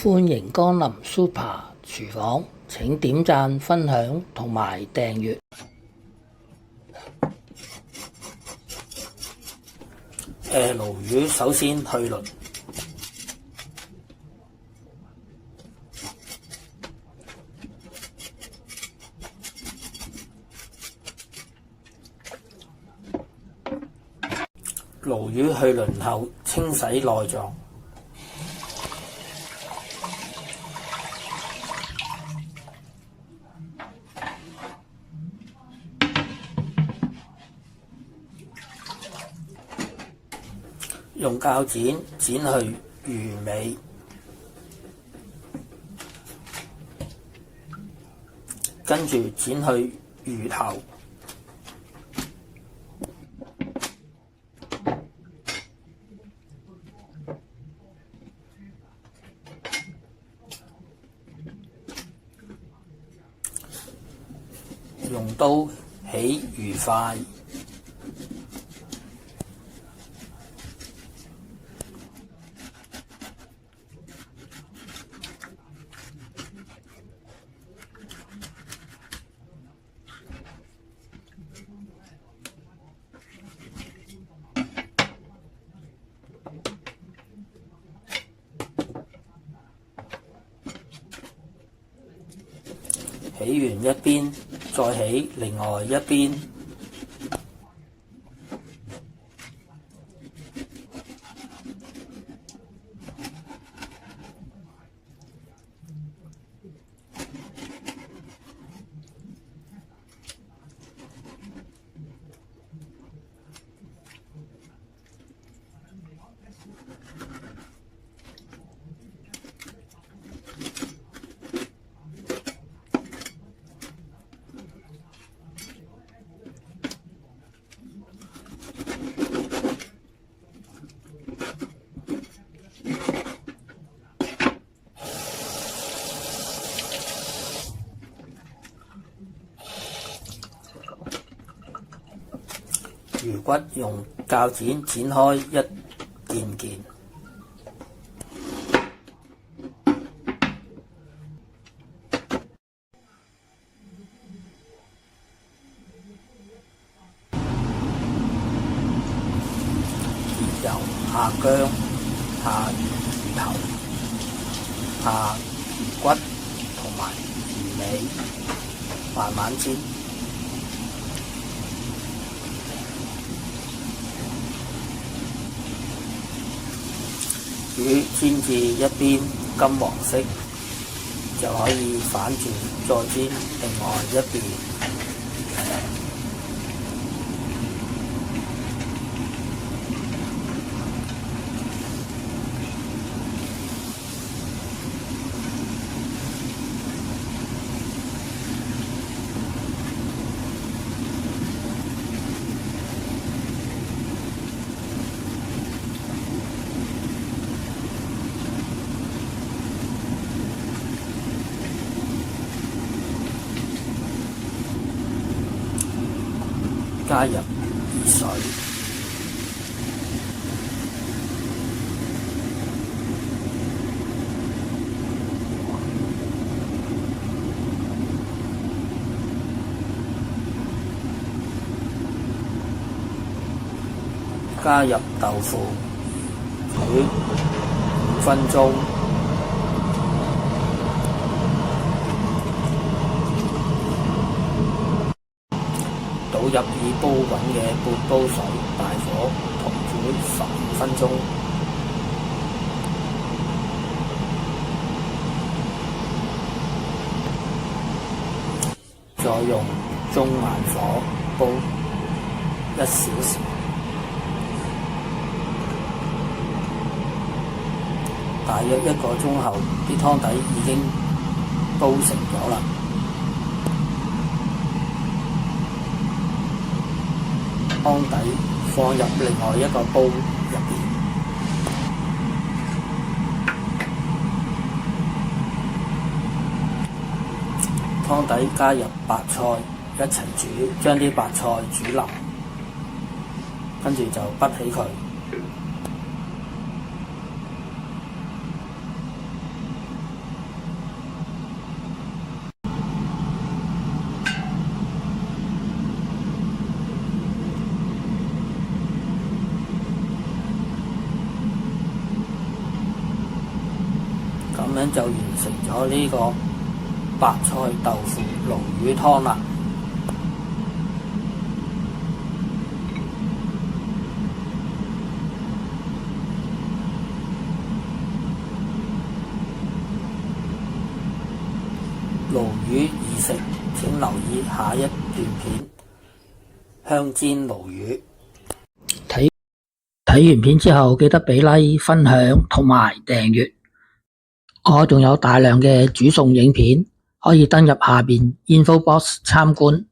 歡迎光臨 Super 廚房，請點讚、分享同埋訂閱。鱸魚首先去鱗，鱸魚去鱗後清洗內臟，用鉸剪剪去魚尾，跟住剪去魚頭，用刀起魚塊，起完一邊，再起另外一邊，魚骨用鉸剪剪開一件件，由下薑、下魚頭、下魚骨同埋魚尾慢慢煎。魚煎至一邊金黃色，就可以反轉再煎另外一邊。加入魚水，加入豆腐，煮5分鐘。倒入已煲滾嘅半煲水，大火同煮15分鐘。再用中慢火煲1小時。大約1個鐘後，啲湯底已經煲成咗啦。湯底放入另外一個煲入邊，湯底加入白菜一齊煮，將啲白菜煮腍，跟住就滗起佢。樣就完成咗呢個白菜豆腐鱸魚湯啦。鱸魚易食，請留意下一段片。香煎鱸魚。睇完片之後，記得俾 like、分享同埋訂閱。我仲有大量嘅煮餸影片，可以登入下邊 info box 參觀。